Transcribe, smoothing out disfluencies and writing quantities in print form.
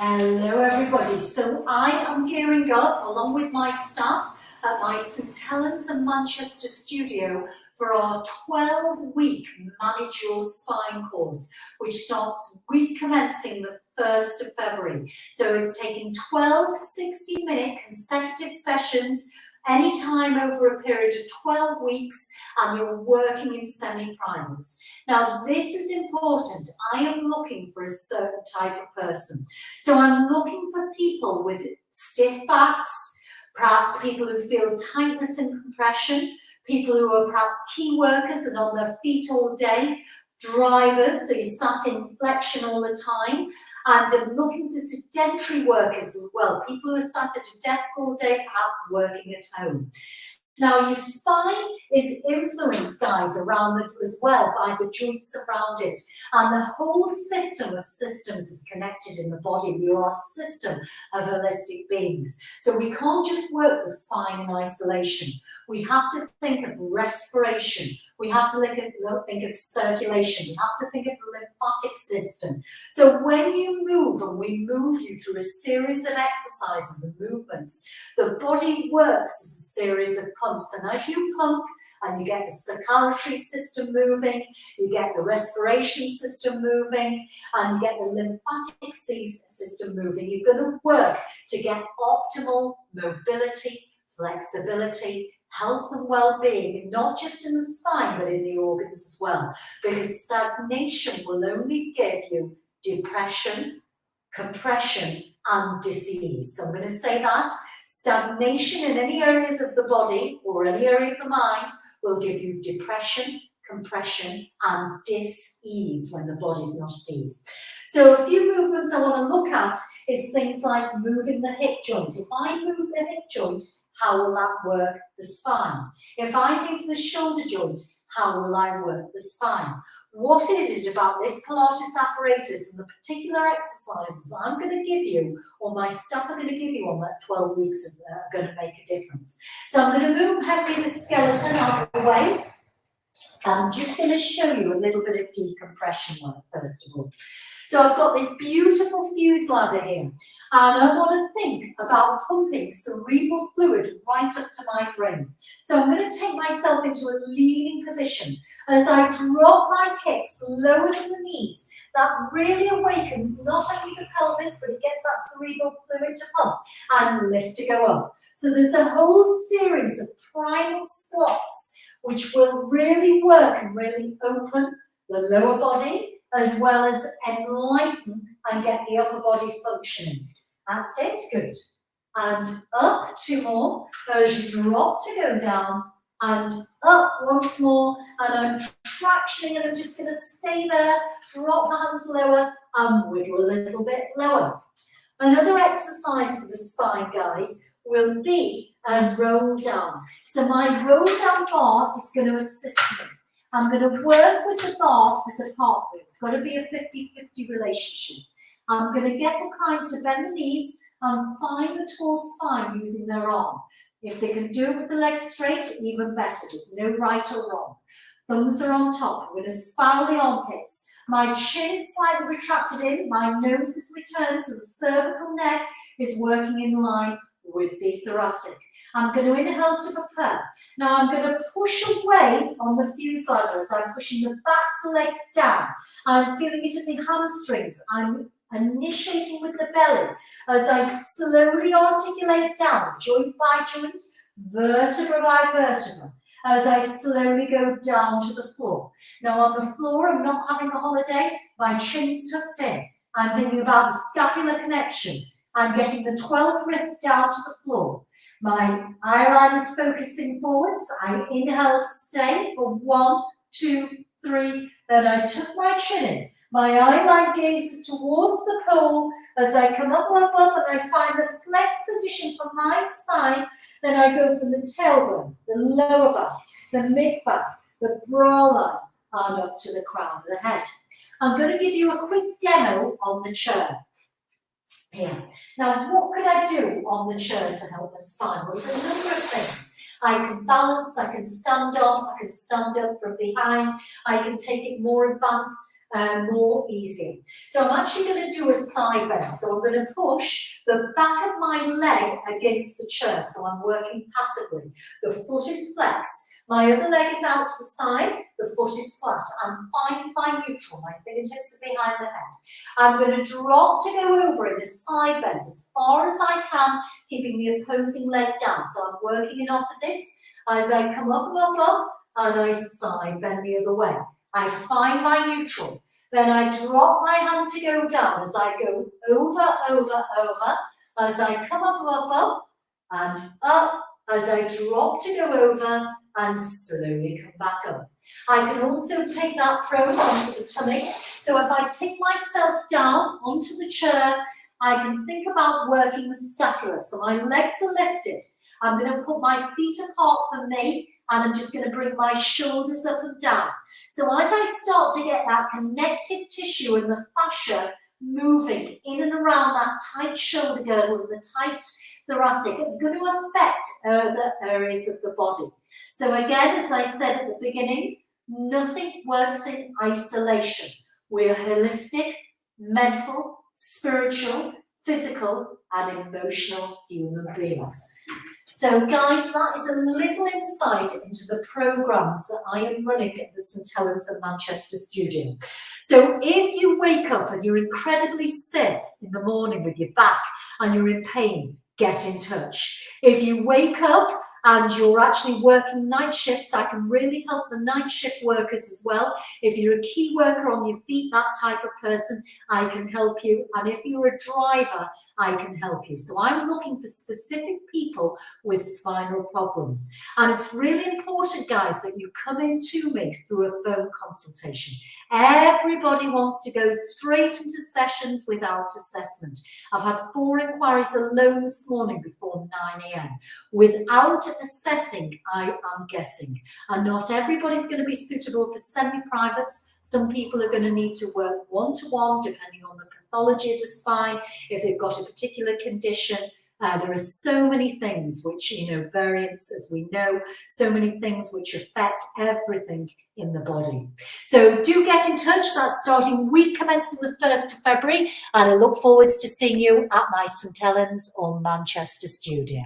Hello everybody, so I am gearing up along with my staff at my St. Helens and Manchester studio for our 12-week Manage Your Spine course, which starts week commencing the 1st of February. So it's taking 12 60-minute consecutive sessions anytime over a period of 12 weeks, and you're working in semi-privates. Now, this is important. I am looking for a certain type of person. So I'm looking for people with stiff backs, perhaps people who feel tightness and compression, people who are perhaps key workers and on their feet all day, drivers, so you sat in flexion all the time, and I'm looking for sedentary workers as well, people who are sat at a desk all day, perhaps working at home. Now, your spine is influenced, guys, around it as well by the joints around it. And the whole system of systems is connected in the body. We are a system of holistic beings. So we can't just work the spine in isolation. We have to think of respiration. We have to think of circulation. We have to think of the lymphatic system. So when you move, and we move you through a series of exercises and movements, the body works as a series of pumps. And as you pump and you get the circulatory system moving, you get the respiration system moving, and you get the lymphatic system moving, you're going to work to get optimal mobility, flexibility, health and well-being, not just in the spine, but in the organs as well. Because stagnation will only give you depression, compression, and disease. So I'm going to say that. Stagnation in any areas of the body or any area of the mind will give you depression, compression, and dis-ease when the body's not at ease. So a few movements I want to look at is things like moving the hip joint. If I move the hip joint, how will that work the spine? If I move the shoulder joint, how will I work the spine? What is it about this Pilates apparatus and the particular exercises I'm going to give you, or my staff are going to give you on that 12 weeks are going to make a difference? So I'm going to move heavily the skeleton out of the way. I'm just going to show you a little bit of decompression work first of all. So I've got this beautiful fuse ladder here, and I want to think about pumping cerebral fluid right up to my brain. So I'm going to take myself into a leaning position. As I drop my hips lower than the knees, that really awakens not only the pelvis, but it gets that cerebral fluid to pump and lift to go up. So there's a whole series of primal squats which will really work and really open the lower body, as well as enlighten and get the upper body functioning. That's it, good. And up, 2 more, as you drop to go down, and up once more, and I'm tractioning, and I'm just going to stay there, drop the hands lower, and wiggle a little bit lower. Another exercise for the spine, guys, will be a roll down. So my roll down bar is going to assist me. I'm going to work with the bar as a partner. It's got to be a 50-50 relationship. I'm going to get the client to bend the knees and find the tall spine using their arm. If they can do it with the legs straight, even better. There's no right or wrong. Thumbs are on top. I'm going to spiral the armpits. My chin is slightly retracted in. My nose is returned, so the cervical neck is working in line with the thoracic. I'm going to inhale to prepare. Now I'm going to push away on the fuse ladder as I'm pushing the backs of the legs down. I'm feeling it in the hamstrings. I'm initiating with the belly as I slowly articulate down, joint by joint, vertebra by vertebra, as I slowly go down to the floor. Now on the floor, I'm not having a holiday. My chin's tucked in. I'm thinking about the scapular connection. I'm getting the 12th rib down to the floor. My eyeline is focusing forwards. I inhale to stay for 1, 2, 3. Then I tuck my chin in. My eyeline gazes towards the pole as I come up, up, up, and I find the flex position for my spine. Then I go from the tailbone, the lower back, the mid back, the brow line, and up to the crown of the head. I'm going to give you a quick demo on the chair. Here. Now, what could I do on the chair to help the spine? Well, there's a number of things. I can balance, I can stand up from behind, I can take it more advanced more easy. So I'm actually going to do a side bend. So I'm going to push the back of my leg against the chair. So I'm working passively. The foot is flexed. My other leg is out to the side, the foot is flat. I'm finding my neutral, my fingertips are behind the head. I'm going to drop to go over in a side bend as far as I can, keeping the opposing leg down. So I'm working in opposites. As I come up, and I side bend the other way. I find my neutral. Then I drop my hand to go down as I go over. As I come up, and up. As I drop to go over and slowly come back up. I can also take that probe onto the tummy. So if I take myself down onto the chair, I can think about working the scapula. So my legs are lifted. I'm going to put my feet apart from me, and I'm just going to bring my shoulders up and down. So as I start to get that connective tissue and the fascia moving in and around that tight shoulder girdle and the tight thoracic, I'm going to affect other areas of the body. So again, as I said at the beginning, nothing works in isolation. We're holistic, mental, spiritual, physical, and emotional human beings. So guys, that is a little insight into the programs that I am running at the St. Helens and Manchester studio. So if you wake up and you're incredibly stiff in the morning with your back and you're in pain, get in touch. If you wake up and you're actually working night shifts, I can really help the night shift workers as well. If you're a key worker on your feet, that type of person, I can help you. And if you're a driver, I can help you. So I'm looking for specific people with spinal problems. And it's really important, guys, that you come into me through a phone consultation. Everybody wants to go straight into sessions without assessment. I've had 4 inquiries alone this morning before 9 a.m. Without assessing, I am guessing. And not everybody's going to be suitable for semi-privates. Some people are going to need to work one-to-one, depending on the pathology of the spine, if they've got a particular condition. There are so many things which, variants, as we know, so many things which affect everything in the body. So do get in touch. That's starting week commencing the 1st of February. And I look forward to seeing you at my St. Helens or Manchester studio.